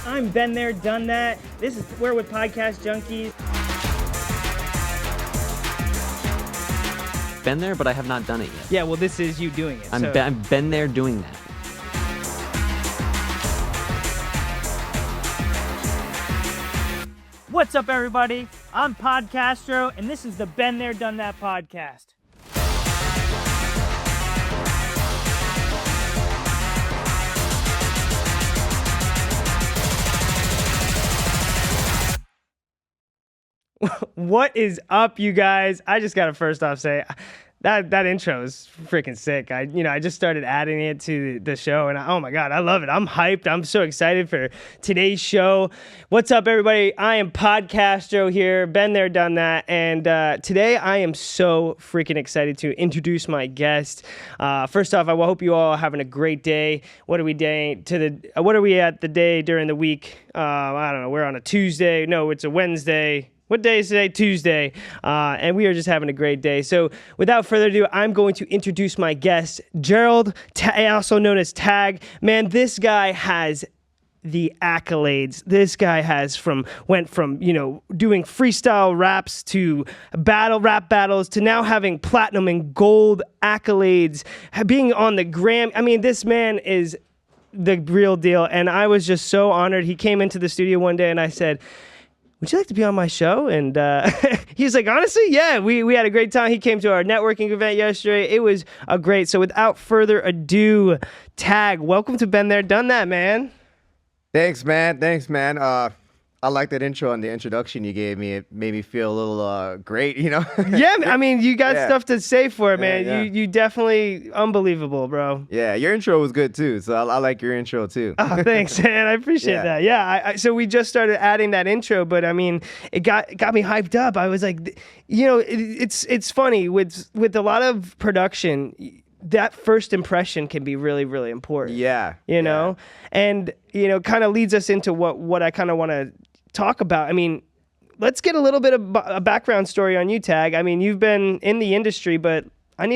I'm been there, done that. We're with Podcast Junkies. Been there, but I have not done it yet. Yeah, well, this is you doing it. I've been there doing that. What's up, everybody? I'm Podcastro, and this is the Been There, Done That podcast. What is up, you guys? I just gotta first off say that intro is freaking sick. I just started adding it to the show, and oh my god, I love it. I'm hyped. I'm so excited for today's show. What's up, everybody? I am Podcastro here. Been there, done that, and today I am so freaking excited to introduce my guest. First off, I hope you all are having a great day. What are we at the day during the week? I don't know. We're on a Tuesday. No, it's a Wednesday. What day is today? Tuesday. And we are just having a great day. So without further ado, I'm going to introduce my guest, Gerald, also known as Tag. Man, this guy has the accolades. This guy went from doing freestyle raps to rap battles to now having platinum and gold accolades, being on the Gram. I mean, this man is the real deal. And I was just so honored. He came into the studio one day and I said, would you like to be on my show? And he was like, honestly, yeah, we had a great time. He came to our networking event yesterday. It was a great. So without further ado, Tag, welcome to Been There, Done That, man. Thanks, man. I like that intro and the introduction you gave me. It made me feel a little great, Yeah, I mean, you got stuff to say for it, man. Yeah. You definitely unbelievable, bro. Yeah, your intro was good too. So I like your intro too. Oh, thanks, man. I appreciate that. Yeah, so we just started adding that intro, but I mean, it got me hyped up. I was like, it's funny with a lot of production. That first impression can be really, really important. Yeah. And kind of leads us into what I kind of want to talk about. I mean, let's get a little bit of a background story on you, Tag. I mean, you've been in the industry, but I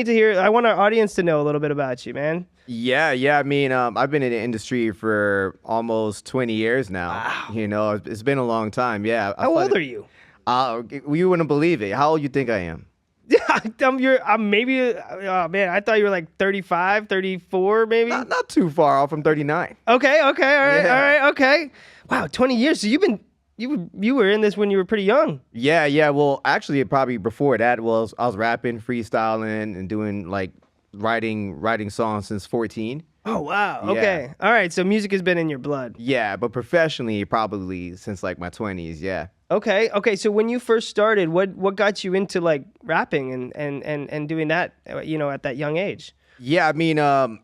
want our audience to know a little bit about you, man. Yeah. I mean, I've been in the industry for almost 20 years now. Wow. It's been a long time. Yeah. How old are you? You wouldn't believe it. How old you think I am? Yeah, I'm maybe, oh man, I thought you were like 35, 34 maybe. Not too far off. I'm 39. Okay, all right, okay. Wow, 20 years. So you were in this when you were pretty young. Yeah. Well, actually, probably before that was I was rapping, freestyling, and doing like writing songs since 14. Oh wow. Yeah. Okay. All right. So music has been in your blood. Yeah, but professionally, probably since like my 20s. Yeah. Okay. So when you first started, what got you into like rapping and doing that, at that young age? Yeah, I mean,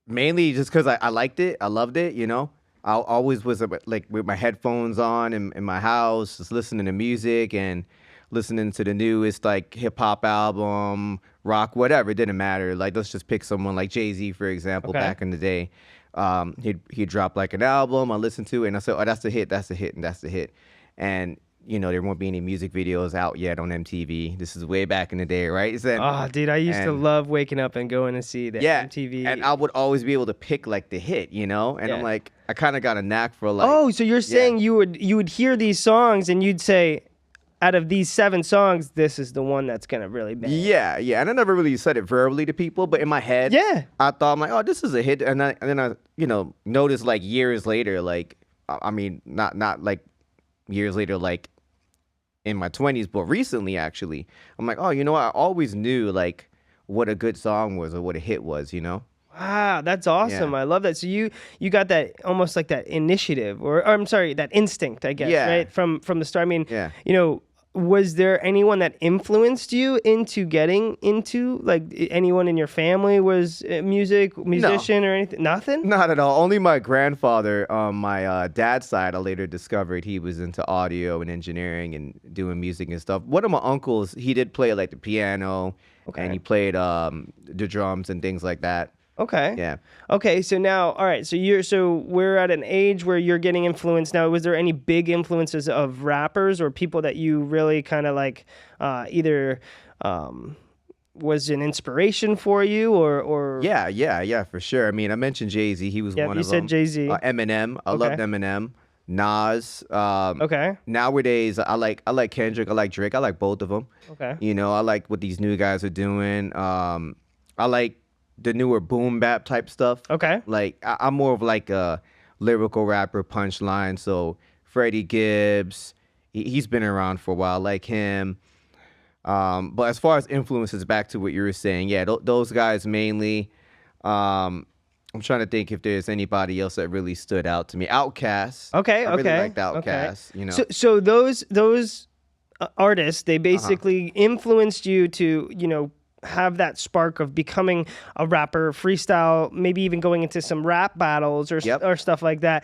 mainly just because I liked it. I loved it, I always was like with my headphones on in my house, just listening to music and listening to the newest like hip hop album, rock, whatever. It didn't matter. Like, let's just pick someone like Jay-Z, for example, back in the day. He'd drop like an album, I listened to it, and I said, oh, that's the hit, and that's the hit. And, there won't be any music videos out yet on MTV. This is way back in the day, right? Dude, I used to love waking up and going to see the MTV. And I would always be able to pick like the hit, And I'm like, I kind of got a knack for like. Oh, so you're saying you would hear these songs and you'd say, out of these 7 songs, this is the one that's gonna really bang. Yeah. And I never really said it verbally to people, but in my head, I thought, I'm like, oh, this is a hit. And then I noticed like years later, like, I mean, not like years later, like in my 20s, but recently, actually, I'm like, oh, I always knew like what a good song was or what a hit was, Wow, that's awesome. I love that. So you got that almost like that initiative or I'm sorry, that instinct, I guess, right? From the start. I mean, was there anyone that influenced you into getting into, like, anyone in your family was musician or anything? Nothing? Not at all. Only my grandfather on my dad's side, I later discovered he was into audio and engineering and doing music and stuff. One of my uncles, he did play like the piano and he played the drums and things like that. Okay. Yeah. Okay, so now, all right, so we're at an age where you're getting influenced. Now, was there any big influences of rappers or people that you really kind of like either was an inspiration for you, or Yeah, for sure. I mean, I mentioned Jay-Z. He was Yep, one you of said them. Jay-Z. Eminem. I loved Eminem. Nas. Okay. Nowadays, I like Kendrick. I like Drake. I like both of them. Okay. You know, I like what these new guys are doing. I like the newer boom bap type stuff. Okay. Like I'm more of like a lyrical rapper, punchline. So Freddie Gibbs, he's been around for a while. I like him. But as far as influences, back to what you were saying, yeah, those guys mainly. I'm trying to think if there's anybody else that really stood out to me. Outkast. Okay. I Okay. really liked Outkast. Okay. You know. So those artists, they basically influenced you to, have that spark of becoming a rapper, freestyle, maybe even going into some rap battles or stuff like that.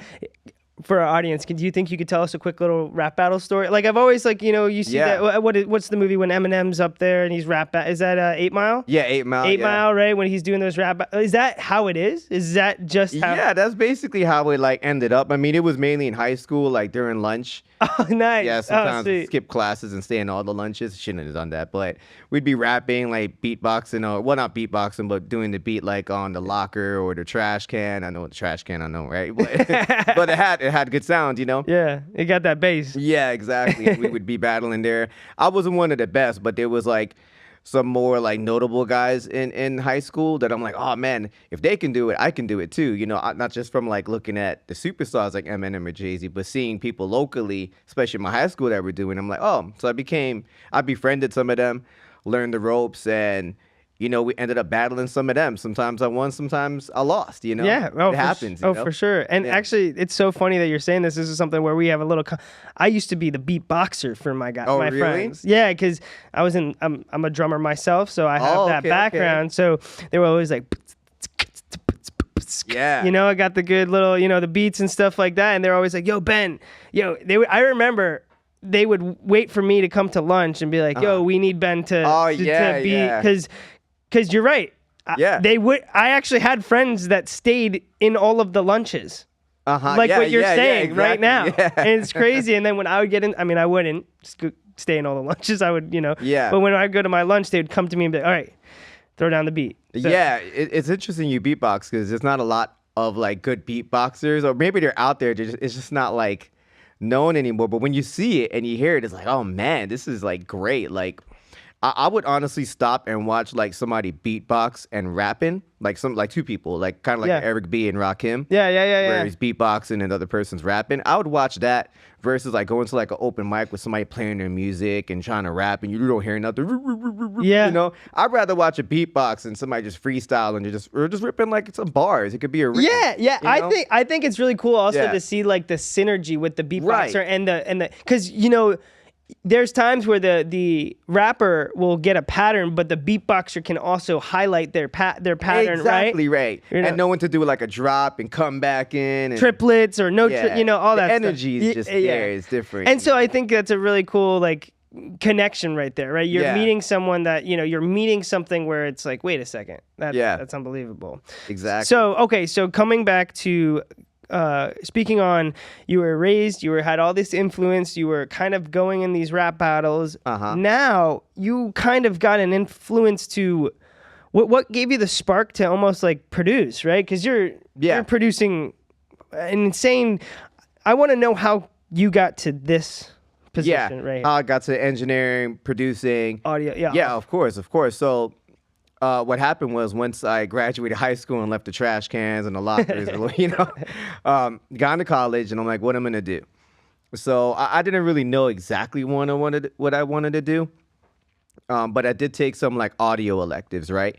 For our audience, do you think you could tell us a quick little rap battle story? Like I've always you see that. What's the movie when Eminem's up there and he's is that 8 Mile? Yeah, 8 Mile. 8 Mile, right? When he's doing those rap. Is that how it is? Is that just how? Yeah, that's basically how it ended up. I mean, it was mainly in high school, like during lunch. Oh, nice. Yeah, sometimes oh, we'd skip classes and stay in all the lunches. Shouldn't have done that, but we'd be rapping, like beatboxing, or not beatboxing, but doing the beat like on the locker or the trash can. I know the trash can, right? But, but it had good sound, Yeah, it got that bass. Yeah, exactly. We would be battling there. I wasn't one of the best, but there was like some more like notable guys in high school that I'm like, oh man, if they can do it, I can do it too. Not just from like looking at the superstars like Eminem or Jay-Z, but seeing people locally, especially in my high school that were doing. I'm like, oh, so I befriended some of them, learned the ropes, and we ended up battling some of them. Sometimes I won, sometimes I lost, Yeah, it happens. For sure. And actually, it's so funny that you're saying this. This is something where we have a little. I used to be the beatboxer for my guys, my really? friends. Yeah, because I'm a drummer myself, so I have that background. So they were always like, yeah, I got the good little, the beats and stuff like that. And they're always like, yo, Ben, I remember. They would wait for me to come to lunch and be like, yo, we need Ben to be, because you're right. Yeah. I actually had friends that stayed in all of the lunches. Like what you're saying right now. Yeah. And it's crazy. And then when I would get in, I wouldn't stay in all the lunches. I would, Yeah. But when I go to my lunch, they would come to me and be like, all right, throw down the beat. So, yeah, it's interesting you beatbox because there's not a lot of like good beatboxers, or maybe they're out there. It's just not like known anymore. But when you see it and you hear it, it's like, oh man, this is like great. Like I would honestly stop and watch like somebody beatbox and rapping, like two people, like kind of like Eric B and Rakim. Yeah. Where he's beatboxing and the other person's rapping. I would watch that versus like going to like an open mic with somebody playing their music and trying to rap and you don't hear nothing. Yeah. I'd rather watch a beatbox and somebody just freestyle and you're just ripping like some bars. It could be a rip, Yeah. I think it's really cool also to see like the synergy with the beatboxer and the because there's times where the rapper will get a pattern, but the beatboxer can also highlight their pattern, exactly right? And know when to do like a drop and come back in. And, triplets or no, all that the energy stuff. is just there. It's different. And so I think that's a really cool like connection right there, right? You're meeting someone that, you're meeting something where it's like, wait a second, that's unbelievable. Exactly. So coming back to speaking on, you were raised, you had all this influence, you were kind of going in these rap battles. Now you kind of got an influence to what gave you the spark to almost like produce, right? Because you're producing an insane. I want to know how you got to this position, right? How I got to engineering, producing, audio. Yeah, of course. So. What happened was once I graduated high school and left the trash cans and the lockers, got into college and I'm like, what am I gonna do? So I didn't really know exactly what I wanted to do, but I did take some like audio electives, right?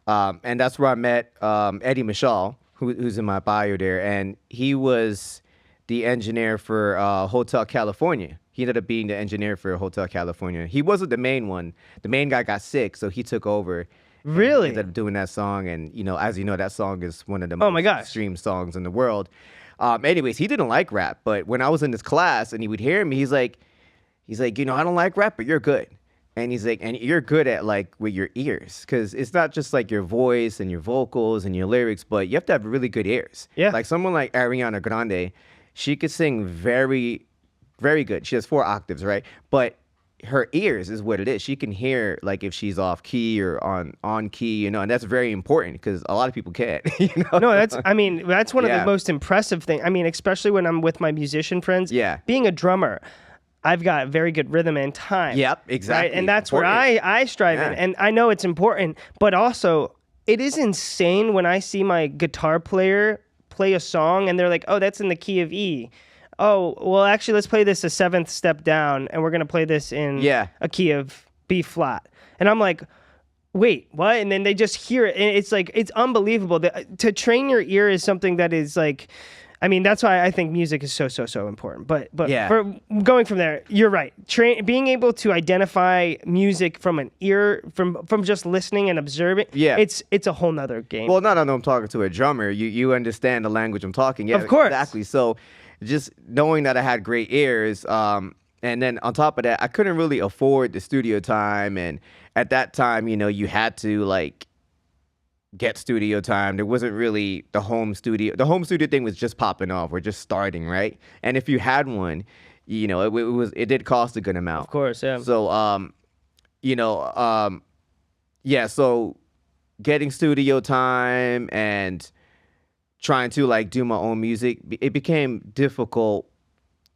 And that's where I met Eddie Mashal, who's in my bio there, and he was the engineer for Hotel California. He ended up being the engineer for Hotel California. He wasn't the main one. The main guy got sick, so he took over. Really? Ended up doing that song, and as you know, that song is one of the most streamed songs in the world. Anyways, he didn't like rap, but when I was in his class and he would hear me, he's like, I don't like rap, but you're good. And he's like, and you're good at like with your ears, because it's not just like your voice and your vocals and your lyrics, but you have to have really good ears. Yeah. Like someone like Ariana Grande, she could sing very, very good. She has 4 octaves, right? But her ears is what it is. She can hear like if she's off key or on key, you know, and that's very important because a lot of people can't. You know? No, that's one of the most impressive things. I mean, especially when I'm with my musician friends. Yeah. Being a drummer, I've got very good rhythm and time. Yep, exactly. Right? And that's important. where I strive in. And I know it's important, but also it is insane when I see my guitar player play a song and they're like, oh, that's in the key of E. Oh, well, actually, let's play this a 7th step down, and we're going to play this in a key of B flat. And I'm like, wait, what? And then they just hear it, and it's like, it's unbelievable. To train your ear is something that is like, I mean, that's why I think music is so important. But for going from there, you're right. Being able to identify music from an ear, from just listening and observing, it's a whole nother game. Well, not only I'm talking to a drummer, you understand the language I'm talking. Yeah, of course. Exactly. So just knowing that I had great ears, and then on top of that, I couldn't really afford the studio time. And at that time, you know, you had to like get studio time. There wasn't really the home studio. The home studio thing was just popping off. We're just starting, right? And if you had one, you know, it did cost a good amount. Of course, yeah. So, you know, so getting studio time and trying to like do my own music, it became difficult,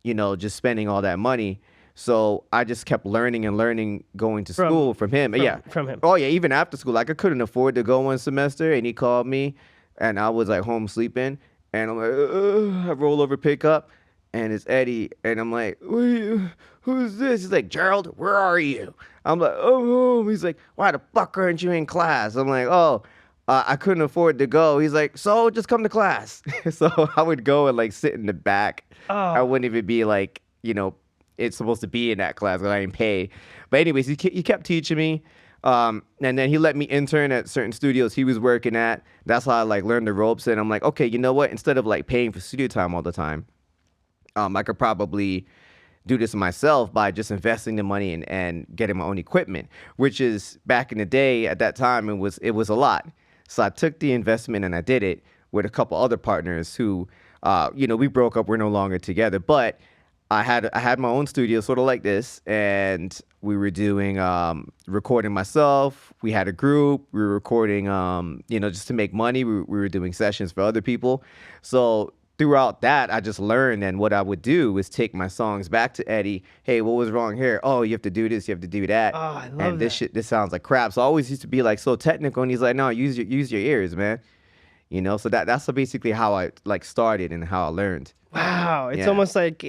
you know, just spending all that money. So I just kept learning, going to school from him. From him. Oh yeah, even after school, like I couldn't afford to go one semester, and he called me, and I was like home sleeping, and I'm like, I roll over, pick up, and it's Eddie, and I'm like, who's this? He's like, Gerald, where are you? I'm like, oh, home. He's like, why the fuck aren't you in class? I'm like, oh. I couldn't afford to go. He's like, so just come to class. So I would go and like sit in the back. Oh. I wouldn't even be like, you know, it's supposed to be in that class because I didn't pay. But anyways, he kept teaching me. And then he let me intern at certain studios he was working at. That's how I like learned the ropes. And I'm like, okay, you know what? Instead of like paying for studio time all the time, I could probably do this myself by just investing the money and getting my own equipment, which is back in the day at that time, it was a lot. So I took the investment and I did it with a couple other partners who, you know, we broke up. We're no longer together. But I had my own studio, sort of like this, and we were doing recording myself. We had a group. We were recording, you know, just to make money. We were doing sessions for other people. So throughout that, I just learned, and what I would do was take my songs back to Eddie. Hey, what was wrong here? Oh, you have to do this, you have to do that. Oh, I love and this sounds like crap. So I always used to be like so technical, and he's like, no, use your ears, man. You know, so that's basically how I like started and how I learned. Wow, it's almost like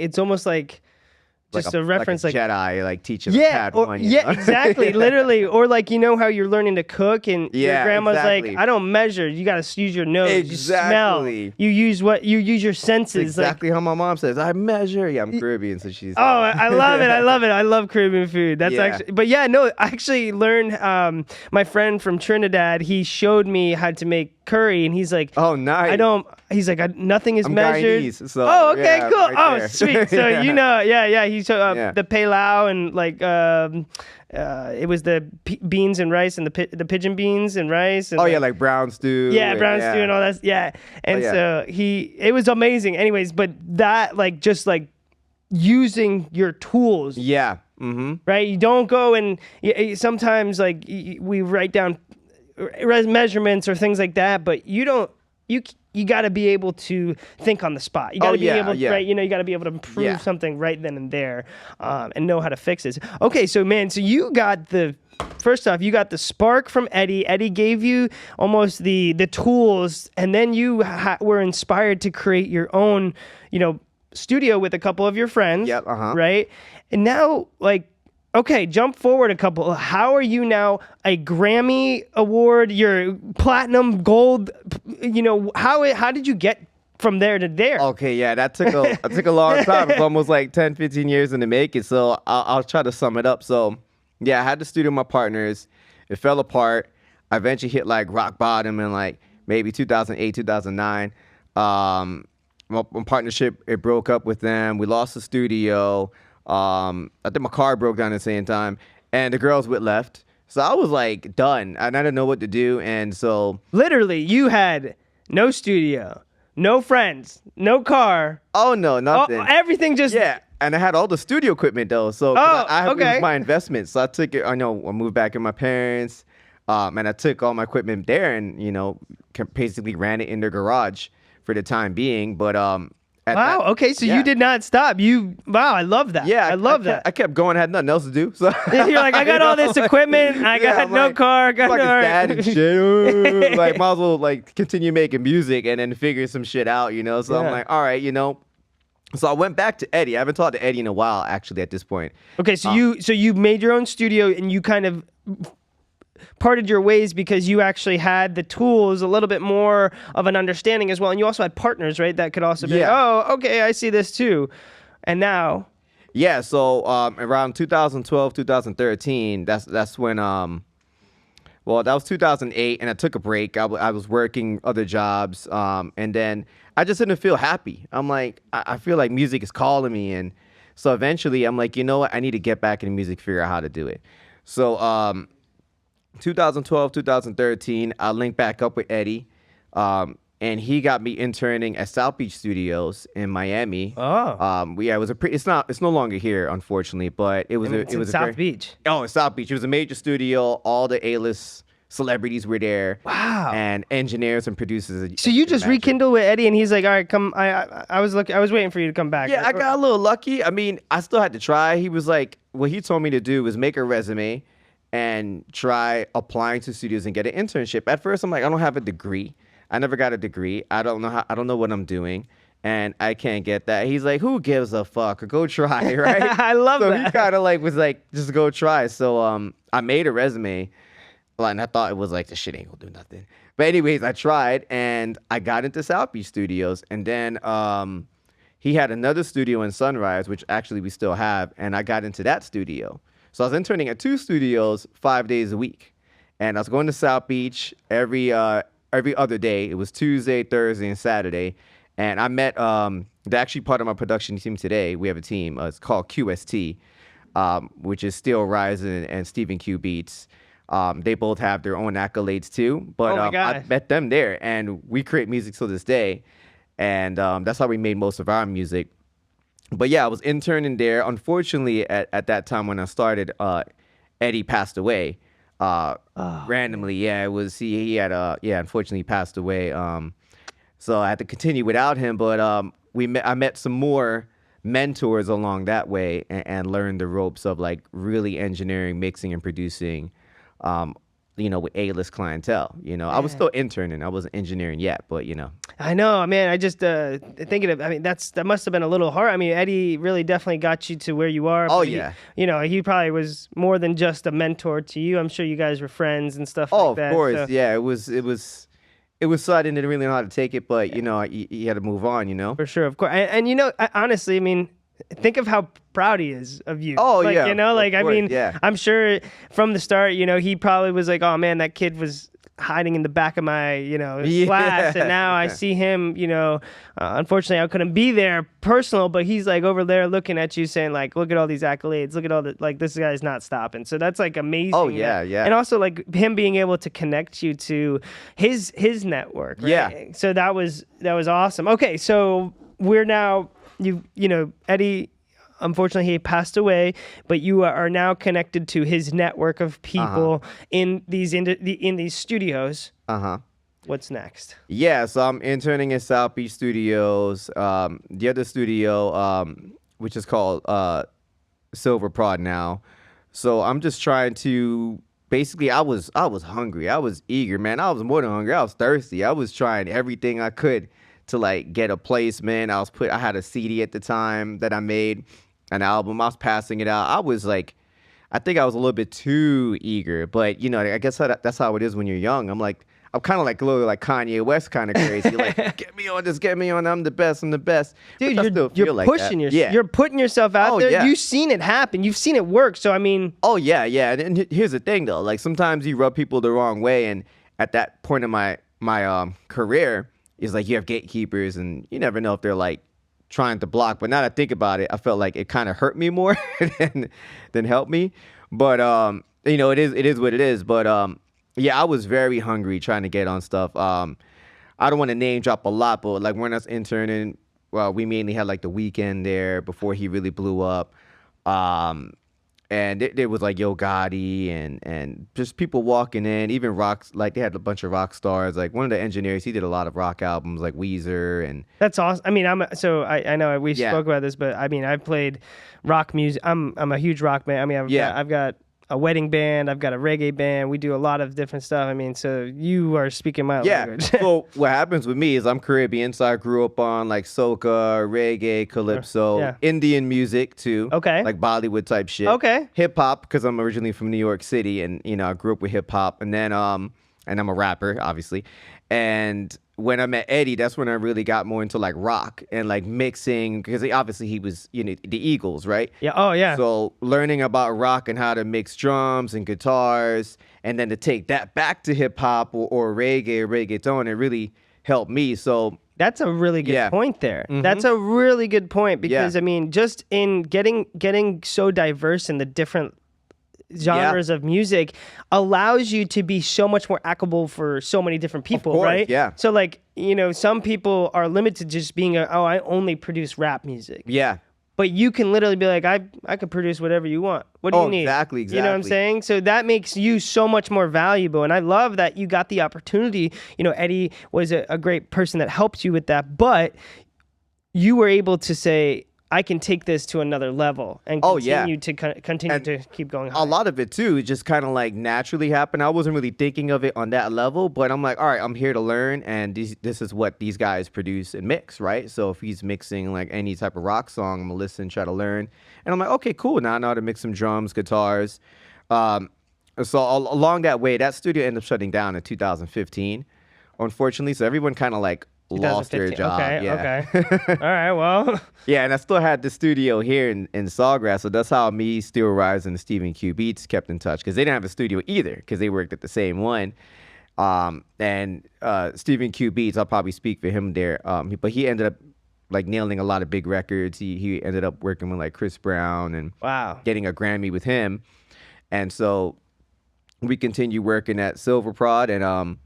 just a reference, like a Jedi, like teaching Padawan. Yeah, exactly, literally. Or like, you know how you're learning to cook and your grandma's like, I don't measure. You got to use your nose. Exactly. You smell. You use your senses. That's exactly how my mom says. I measure. Yeah, I'm Caribbean, so she's. Oh, I love it. I love it. I love Caribbean food. That's actually. But yeah, no, I actually learned. My friend from Trinidad, he showed me how to make curry, and he's like, oh, nice. He's like, nothing is I'm measured. Guyanese, so, oh, okay, cool. Right oh, sweet. So you know, He showed the pilau and like it was the beans and rice and the pigeon beans and rice. And like brown stew. Yeah, brown stew and all that. Yeah, and so it was amazing. Anyways, but that like just like using your tools. Yeah. Mm-hmm. Right. You don't go and sometimes like we write down measurements or things like that, but you don't. You got to be able to think on the spot. You got to be able, right? You know, you got to be able to improve something right then and there, and know how to fix it. Okay, so you got first off, you got the spark from Eddie. Eddie gave you almost the tools, and then you were inspired to create your own, you know, studio with a couple of your friends. Yep. Right, and now like. Okay, jump forward a couple. How are you now a Grammy Award? You're platinum, gold. You know, how did you get from there to there? Okay, yeah, that took a long time. It's almost like 10, 15 years in the making. So I'll try to sum it up. So yeah, I had to studio my partners. It fell apart. I eventually hit like rock bottom in like maybe 2008, 2009. My partnership, it broke up with them. We lost the studio. I think my car broke down at the same time, and the girls went left. So I was like done, and I didn't know what to do. And so literally, you had no studio, no friends, no car. Oh no, nothing. Everything just And I had all the studio equipment though, so it was my investment. So I took it. I moved back with my parents, and I took all my equipment there, and basically ran it in their garage for the time being. But okay, so you did not stop. I love that. Yeah, I love that. I kept going. I had nothing else to do. So you're like, I got all this equipment. I got no car. Got no dad and shit. Like, might as well like continue making music and then figure some shit out. So I'm like, all right, So I went back to Eddie. I haven't talked to Eddie in a while, actually, at this point. Okay, so you made your own studio and you kind of parted your ways because you actually had the tools, a little bit more of an understanding as well, and you also had partners, right? That could also be, okay, I see this too, and now. Yeah. So around 2012, 2013, that's when well, that was 2008, and I took a break. I was working other jobs, and then I just didn't feel happy. I'm like, I feel like music is calling me, and so eventually I'm like, you know what? I need to get back into music, figure out how to do it. So 2012, 2013, I linked back up with Eddie, and he got me interning at South Beach Studios in Miami. It was it's no longer here, unfortunately, but it was South Beach. Oh, in South Beach. It was a major studio. All the A-list celebrities were there. Wow. And engineers and producers. So you just rekindled with Eddie, and he's like, all right, come. I was waiting for you to come back. Yeah, I got a little lucky. I mean, I still had to try. He was like, what he told me to do was make a resume and try applying to studios and get an internship. At first, I'm like, I don't have a degree. I never got a degree. I don't know what I'm doing, and I can't get that. He's like, who gives a fuck? Go try, right? I love that. So he kind of like was like, just go try. So I made a resume, and I thought it was like, this shit ain't gonna do nothing. But anyways, I tried, and I got into South Beach Studios, and then he had another studio in Sunrise, which actually we still have, and I got into that studio. So I was interning at 2 studios 5 days a week, and I was going to South Beach every other day. It was Tuesday, Thursday, and Saturday. And I met, they're actually part of my production team today. We have a team. It's called QST, which is Steel Rising and Stephen Q Beats. They both have their own accolades too. But I met them there, and we create music till this day. And that's how we made most of our music. But yeah, I was interning there. Unfortunately, at that time when I started, Eddie passed away. Randomly. Yeah, it was he had unfortunately passed away. So I had to continue without him, but I met some more mentors along that way and learned the ropes of like really engineering, mixing, and producing with A-list clientele. I was still interning. I wasn't engineering yet, but I know, man. I just thinking of. I mean, that must have been a little hard. I mean, Eddie really definitely got you to where you are. Oh yeah. He probably was more than just a mentor to you. I'm sure you guys were friends and stuff like that. Oh, of course. So. Yeah, it was so I didn't really know how to take it, but you had to move on. For sure, of course. And honestly, I mean, think of how proud he is of you. Oh, like, yeah. I mean, I'm sure from the start, he probably was like, oh man, that kid was hiding in the back of my, class, and now I see him, unfortunately I couldn't be there personal, but he's like over there looking at you saying like, look at all these accolades, look at all the, like, this guy's not stopping. So that's like amazing. Oh yeah, yeah. And also like him being able to connect you to his network. Right? Yeah. So that was awesome. Okay, so we're now, Eddie, unfortunately, he passed away, but you are now connected to his network of people in these studios. What's next? Yeah, so I'm interning in South Beach Studios. The other studio, which is called Silver Prod now. So I'm just trying to. Basically, I was hungry. I was eager, man. I was more than hungry. I was thirsty. I was trying everything I could to like get a placement. I had a CD at the time that I made. An album. I was passing it out. I was like, I think I was a little bit too eager, but I guess that's how it is when you're young. I'm kind of like a little like Kanye West kind of crazy. Like, get me on this, get me on. I'm the best. Dude, you're pushing yourself. You're putting yourself out there. Yeah. You've seen it happen. You've seen it work. So I mean. Oh yeah. And here's the thing though. Like sometimes you rub people the wrong way, and at that point in my career, it's like you have gatekeepers, and you never know if they're like trying to block. But now that I think about it, I felt like it kind of hurt me more than helped me. But it is what it is. But I was very hungry trying to get on stuff. I don't want to name drop a lot, but like when I was interning, well, we mainly had like the Weeknd there before he really blew up. And there was like Yo Gotti and just people walking in, even rocks, like they had a bunch of rock stars. Like one of the engineers, he did a lot of rock albums like Weezer and That's awesome. I mean, I know we spoke about this, but I mean, I've played rock music. I'm a huge rock man. I mean, I've got a wedding band. I've got a reggae band. We do a lot of different stuff. I mean, so you are speaking my language. So what happens with me is I'm Caribbean, so I grew up on like soca, reggae, calypso, Indian music too. Okay. Like Bollywood type shit. Okay. Hip hop, because I'm originally from New York City, and I grew up with hip hop, and then and I'm a rapper, obviously. And when I met Eddie, that's when I really got more into like rock and like mixing, because obviously he was, the Eagles, right? Yeah. Oh, yeah. So learning about rock and how to mix drums and guitars, and then to take that back to hip hop or reggae or reggaeton, it really helped me. So that's a really good point there. That's a really good point because I mean, just in getting so diverse in the different genres of music allows you to be so much more applicable for so many different people, of course, right? Yeah. So like, some people are limited to just being I only produce rap music. Yeah. But you can literally be like, I could produce whatever you want. What do you need? Exactly. You know what I'm saying? So that makes you so much more valuable. And I love that you got the opportunity. Eddie was a great person that helped you with that. But you were able to say, I can take this to another level and continue to keep going high. A lot of it too just kind of like naturally happened. I wasn't really thinking of it on that level, but I'm like, all right, I'm here to learn, and this is what these guys produce and mix, right? So if he's mixing like any type of rock song, I'm gonna listen, try to learn, and I'm like, okay, cool. Now I know how to mix some drums, guitars. So along that way, that studio ended up shutting down in 2015, unfortunately. So everyone kind of like lost their job. Okay. All right, well. Yeah, and I still had the studio here in Sawgrass, so that's how me, Steel Rise, and Stephen Q Beats kept in touch, because they didn't have a studio either, because they worked at the same one. And Stephen Q Beats, I'll probably speak for him there, but he ended up like nailing a lot of big records. He ended up working with like Chris Brown and getting a Grammy with him. And so we continued working at Silver Prod, and I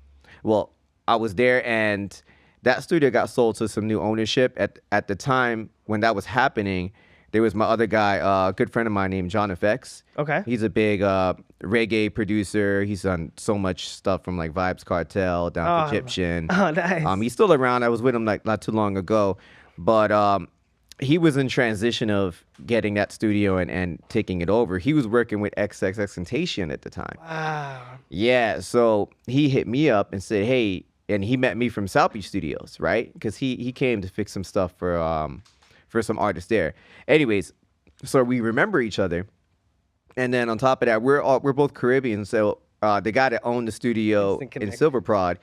was there, and that studio got sold to some new ownership. At the time when that was happening, there was my other guy, a good friend of mine named John FX. Okay. He's a big reggae producer. He's done so much stuff from like Vibes Cartel down to Egyptian. Oh, nice. He's still around. I was with him like not too long ago. But he was in transition of getting that studio and taking it over. He was working with XXXTentacion at the time. Wow. Yeah, so he hit me up and said, hey, and he met me from South Beach Studios, right? Because he came to fix some stuff for some artists there. Anyways, so we remember each other, and then on top of that, we're both Caribbean. So the guy that owned the studio in Silver Prod,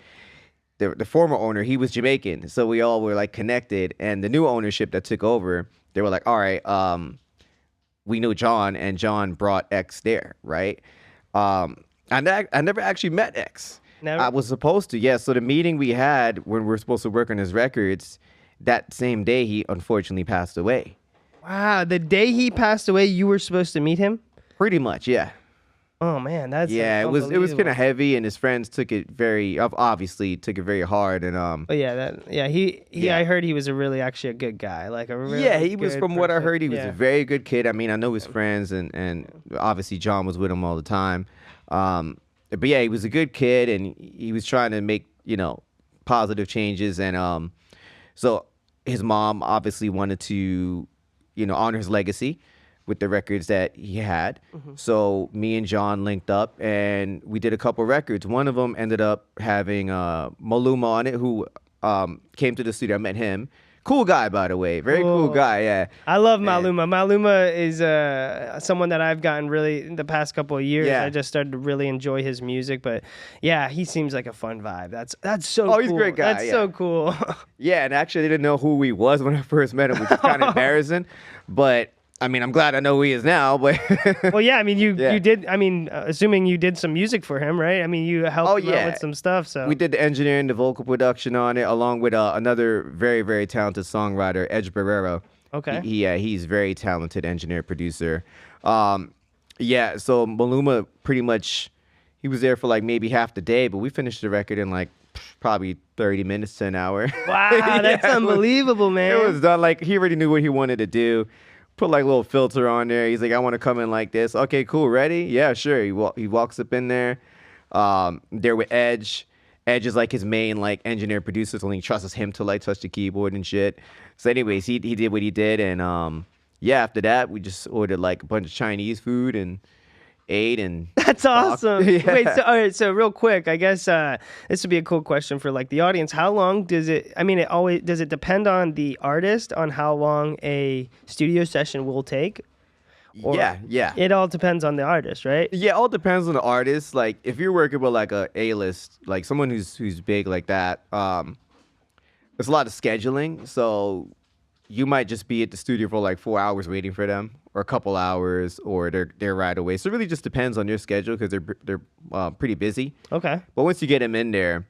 the former owner, he was Jamaican. So we all were like connected, and the new ownership that took over, they were like, all right, we know John, and John brought X there, right? I never actually met X. Never? I was supposed to, yeah. So the meeting we had when we were supposed to work on his records, that same day he unfortunately passed away. Wow, the day he passed away, you were supposed to meet him? Pretty much, yeah. Oh man, that's it was kind of heavy, and his friends took it very hard, and I heard he was actually a good guy, like a really he was, from what I heard, he was a very good kid. I mean, I know his friends, and obviously John was with him all the time. But yeah, he was a good kid, and he was trying to make, positive changes. And so his mom obviously wanted to, honor his legacy with the records that he had. Mm-hmm. So me and John linked up, and we did a couple records. One of them ended up having Maluma on it, who came to the studio. I met him. Cool guy, by the way. Very cool guy, yeah. I love Maluma. Maluma is someone that I've gotten really in the past couple of years. Yeah. I just started to really enjoy his music. But yeah, he seems like a fun vibe. That's so cool. Oh, he's a great guy. That's so cool. Yeah, and actually I didn't know who he was when I first met him, which is kind of embarrassing. But I mean, I'm glad I know who he is now, but well, yeah, I mean, you did. I mean, assuming you did some music for him, right? I mean, you helped him out with some stuff. So we did the engineering, the vocal production on it, along with another very, very talented songwriter, Edge Barrera. Okay. He's very talented engineer, producer. So Maluma pretty much, he was there for like maybe half the day, but we finished the record in like probably 30 minutes to an hour. Wow, Yeah, that's unbelievable, man. It was done like he already knew what he wanted to do. Put like a little filter on there. He's like, I want to come in like this. Okay, cool. Ready? Yeah, sure. He walks up in there. There with Edge. Edge is like his main like engineer producer, so he trusts him to like touch the keyboard and shit. So anyways, he did what he did, and yeah, after that we just ordered like a bunch of Chinese food and ate and That's awesome. Yeah. Wait, so all right, so real quick, I guess this would be a cool question for like the audience. How long does it? I mean, does it depend on the artist on how long a studio session will take? Or yeah. It all depends on the artist, right? Yeah, it all depends on the artist. Like if you're working with like a A-list, like someone who's big like that, there's a lot of scheduling. So you might just be at the studio for like 4 hours waiting for them, or a couple hours, or they're right away. So it really just depends on your schedule because they're pretty busy. Okay. But once you get him in there,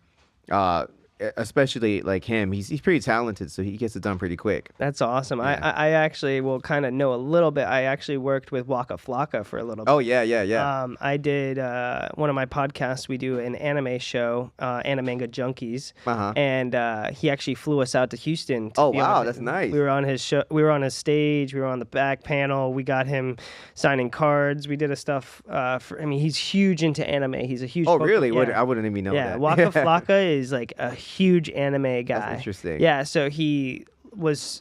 especially like him, he's pretty talented, so he gets it done pretty quick. That's awesome. Yeah. I actually will kind of know a little bit. I actually worked with Waka Flocka for a little bit. Oh yeah. I did one of my podcasts. We do an anime show, Animanga Junkies, and he actually flew us out to Houston. Oh wow, that's nice. We were on his show. We were on his stage. We were on the back panel. We got him signing cards. We did a stuff. He's huge into anime. He's a huge. Oh really? Yeah. I wouldn't even know that. Yeah, Waka Flocka is like a huge anime guy. That's interesting. Yeah, so he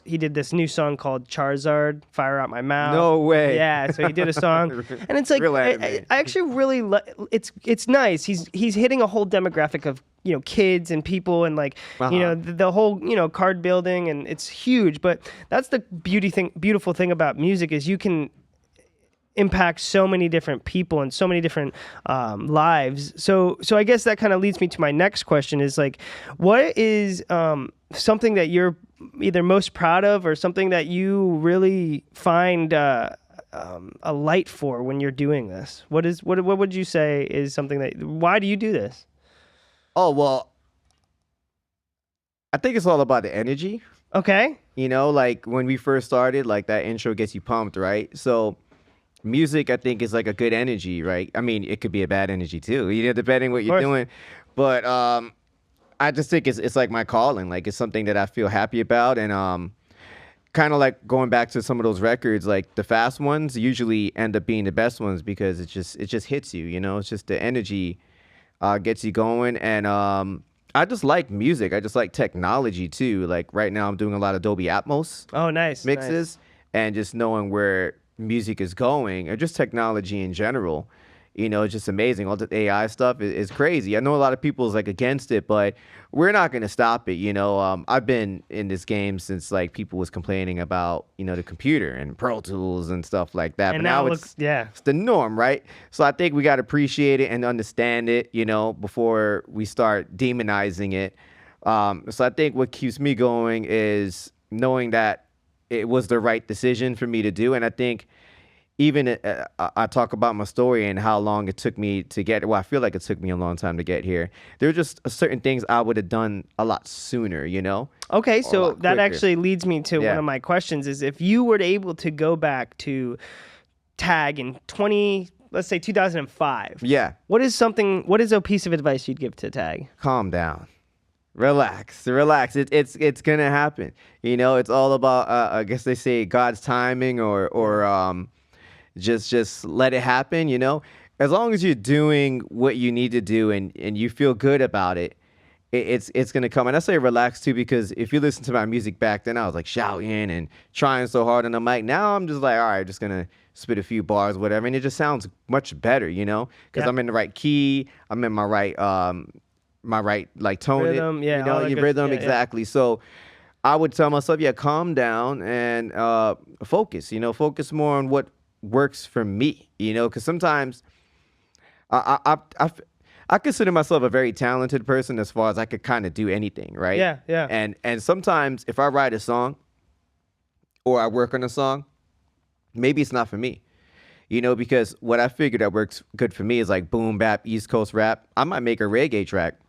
did this new song called Charizard, Fire Out My Mouth. No way. Yeah, so he did a song, and it's like Real I anime. actually really it's nice. He's hitting a whole demographic of kids and people and like the whole card building, and it's huge. But that's the beautiful thing about music is you can impact so many different people and so many different lives. So I guess that kind of leads me to my next question is like, what is something that you're either most proud of or something that you really find a light for when you're doing this? What would you say is something why do you do this? Oh, well, I think it's all about the energy. Okay. Like when we first started, like that intro gets you pumped, right? So music, I think, is like a good energy, right? I mean, it could be a bad energy too, depending what you're doing. But I just think it's like my calling. Like it's something that I feel happy about, and kind of like going back to some of those records, like the fast ones usually end up being the best ones because it just hits you. It's just the energy gets you going, and I just like music. I just like technology too. Like right now, I'm doing a lot of Dolby Atmos. Oh, nice mixes, and just knowing where music is going, or just technology in general. It's just amazing. All the AI stuff is crazy. I know a lot of people is like against it, but we're not going to stop it. I've been in this game since like people was complaining about, the computer and Pro Tools and stuff like that. And but now it's the norm, right? So I think we got to appreciate it and understand it, before we start demonizing it. So I think what keeps me going is knowing that it was the right decision for me to do. And I think even I talk about my story and how long it took me to get. Well, I feel like it took me a long time to get here. There are just certain things I would have done a lot sooner, Okay, so that quicker. actually leads me to one of my questions: is if you were able to go back to Tag in let's say 2005. Yeah. What is a piece of advice you'd give to Tag? Calm down. Relax. It's gonna happen. It's all about I guess they say God's timing or just let it happen. As long as you're doing what you need to do and you feel good about it, it's gonna come. And I say relax too because if you listen to my music back then, I was like shouting and trying so hard on the mic. Now I'm just like, all right, just gonna spit a few bars, whatever, and it just sounds much better, because I'm in the right key, I'm in my right like tone, rhythm, your rhythm, exactly. So I would tell myself, calm down and focus. Focus more on what works for me. Because sometimes I consider myself a very talented person as far as I could kind of do anything, right? Yeah. And sometimes if I write a song or I work on a song, maybe it's not for me. Because what I figured that works good for me is like boom bap, East Coast rap. I might make a reggae track.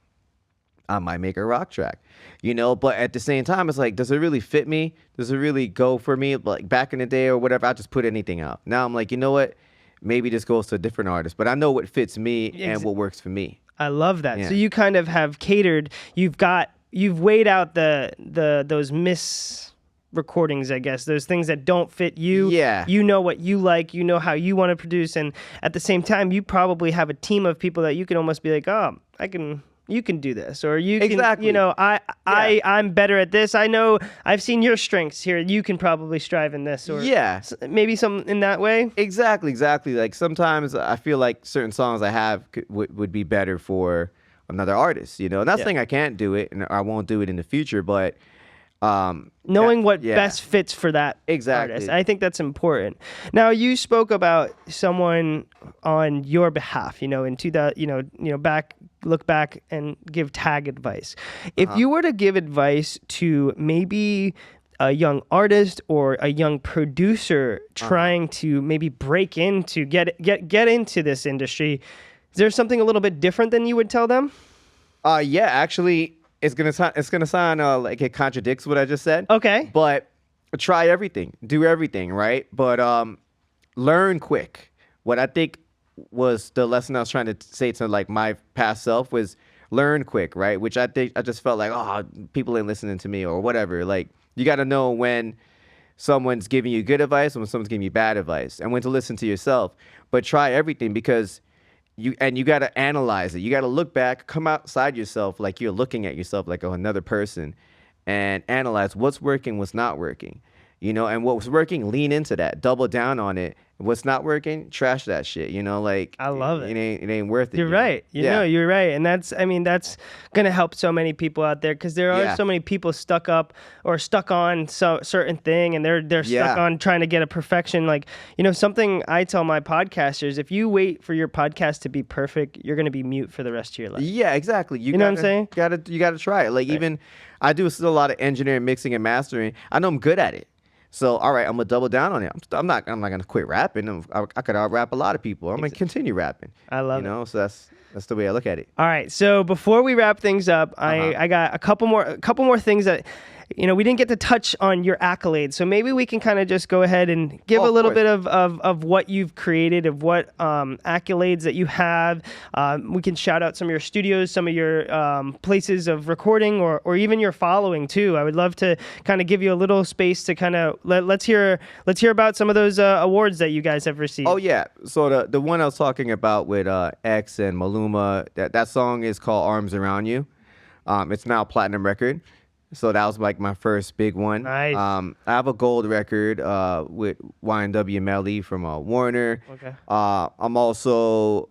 I might make a rock track, but at the same time, it's like, does it really fit me? Does it really go for me? Like back in the day or whatever, I just put anything out. Now I'm like, you know what? Maybe this goes to a different artist, but I know what fits me and what works for me. I love that. Yeah. So you kind of have catered. You've weighed out those recordings, I guess, those things that don't fit you. Yeah. You know what you like, you know how you want to produce, and at the same time you probably have a team of people that you can almost be like, oh, you can do this, or you can, Exactly. you know, I'm better at this. I know I've seen your strengths here. You can probably strive in this, or maybe some in that way. Exactly. Like sometimes I feel like certain songs I have would be better for another artist, you know. Not saying I can't do it and I won't do it in the future, but knowing what best fits for that artist. I think that's important. Now, you spoke about someone on your behalf, you know, in 2000, look back and give tag advice. If you were to give advice to maybe a young artist or a young producer trying to maybe break into, get into this industry, is there something a little bit different than you would tell them? Yeah, actually, it's gonna sound like it contradicts what I just said. Okay. But try everything, do everything, right? But learn quick. What I think was the lesson I was trying to say to like my past self was learn quick, right? Which I think I just felt like, oh, people ain't listening to me or whatever. Like you got to know when someone's giving you good advice and when someone's giving you bad advice, and when to listen to yourself. But try everything, because you got to analyze it. You got to look back, come outside yourself like you're looking at yourself like another person, and analyze what's working, what's not working. You know, and what was working, lean into that, double down on it. What's not working, trash that shit. You know, like I love it. It ain't worth it. You're right. You know, you're right, and that's gonna help so many people out there, because there are so many people stuck up or stuck on certain thing, and they're stuck on trying to get a perfection. Like, you know, something I tell my podcasters: if you wait for your podcast to be perfect, you're gonna be mute for the rest of your life. Yeah, exactly. You know what I'm saying? You gotta try it. Like even I do still a lot of engineering, mixing, and mastering. I know I'm good at it. So, all right, I'm gonna double down on it. I'm not gonna quit rapping. I could out rap a lot of people. I'm gonna continue rapping. I love it. You know, so that's the way I look at it. All right. So before we wrap things up, I got a couple more things that, you know, we didn't get to touch on your accolades. So maybe we can kind of just go ahead and give a little bit of what you've created, of what accolades that you have. We can shout out some of your studios, some of your places of recording, or even your following too. I would love to kind of give you a little space to kind of let's hear about some of those awards that you guys have received. Oh yeah. So the one I was talking about with X and Maluma, that song is called Arms Around You. It's now a platinum record. So that was like my first big one. Nice. I have a gold record with Y&W Melly from Warner. Okay. I'm also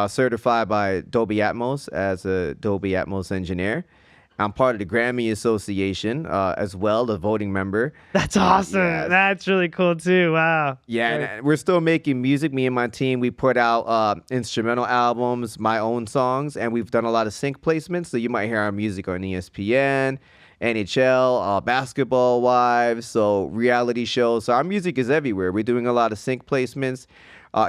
certified by Dolby Atmos as a Dolby Atmos engineer. I'm part of the Grammy Association as well, a voting member. That's awesome. Yes. That's really cool too. Wow. Yeah, and we're still making music. Me and my team, we put out instrumental albums, my own songs, and we've done a lot of sync placements. So you might hear our music on ESPN, NHL, Basketball Wives, so reality shows. So our music is everywhere. We're doing a lot of sync placements,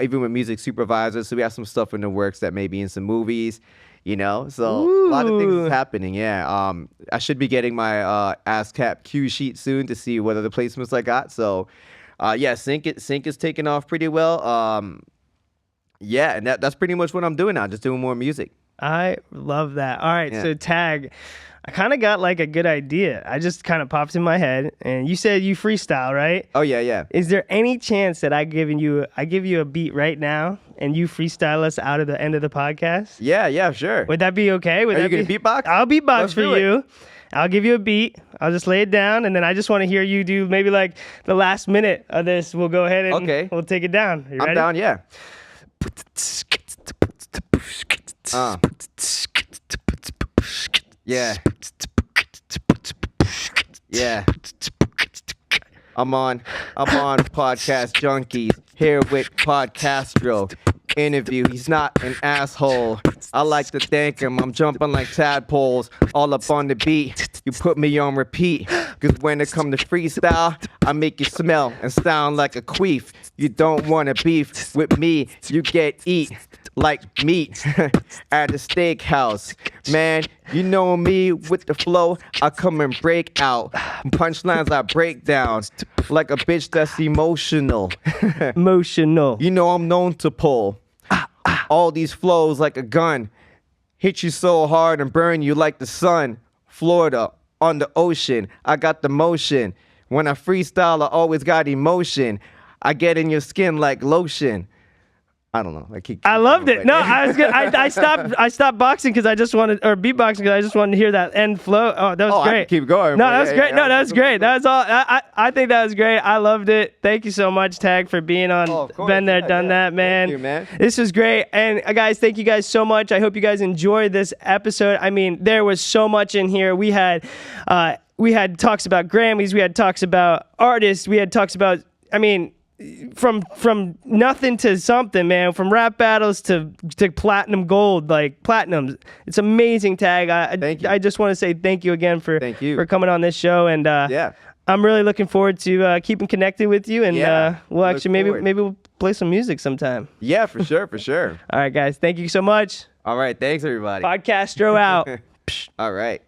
even with music supervisors. So we have some stuff in the works that may be in some movies, you know. So a lot of things is happening, yeah. I should be getting my ASCAP cue sheet soon to see what other placements I got. So yeah, sync is taking off pretty well. Yeah, and that's pretty much what I'm doing now, just doing more music. I love that. All right, so Tag, I kind of got like a good idea. I just kind of popped in my head, and you said you freestyle, right? Oh yeah. Is there any chance that I give you a beat right now and you freestyle us out of the end of the podcast? Yeah, sure. Would that be okay? Are you gonna beatbox? I'll beatbox Let's for you. I'll give you a beat. I'll just lay it down, and then I just want to hear you do maybe like the last minute of this. We'll go ahead and we'll take it down. You ready? I'm down, yeah. Yeah. Yeah. I'm on Podcast Junkies here with Podcastro. Interview. He's not an asshole. I like to thank him. I'm jumping like tadpoles all up on the beat. You put me on repeat. Cause when it come to freestyle, I make you smell and sound like a queef. You don't want to beef with me. You get eat like meat at a steakhouse. Man, you know me with the flow. I come and break out. Punchlines I break down like a bitch that's emotional. Emotional. You know I'm known to pull all these flows like a gun. Hit you so hard and burn you like the sun. Florida, on the ocean, I got the motion. When I freestyle, I always got emotion. I get in your skin like lotion. I don't know. I loved it. No, I was good. I stopped boxing because I just wanted, or beatboxing because I just wanted to hear that end flow. Oh, that was great. I can keep going. No, that was great. No, that was great. That was all. I think that was great. I loved it. Thank you so much, Tag, for being on. Been there, done that, man. Thank you, man. This was great. And guys, thank you guys so much. I hope you guys enjoyed this episode. I mean, there was so much in here. We had talks about Grammys. We had talks about artists. We had talks about, I mean, from nothing to something, man. From rap battles to platinum gold, like platinum. It's amazing, Tag. Thank you. I just want to say thank you again for coming on this show, and I'm really looking forward to keeping connected with you, and we'll actually maybe we'll play some music sometime. Yeah, for sure. All right, guys. Thank you so much. All right, thanks everybody. Podcastro out. All right.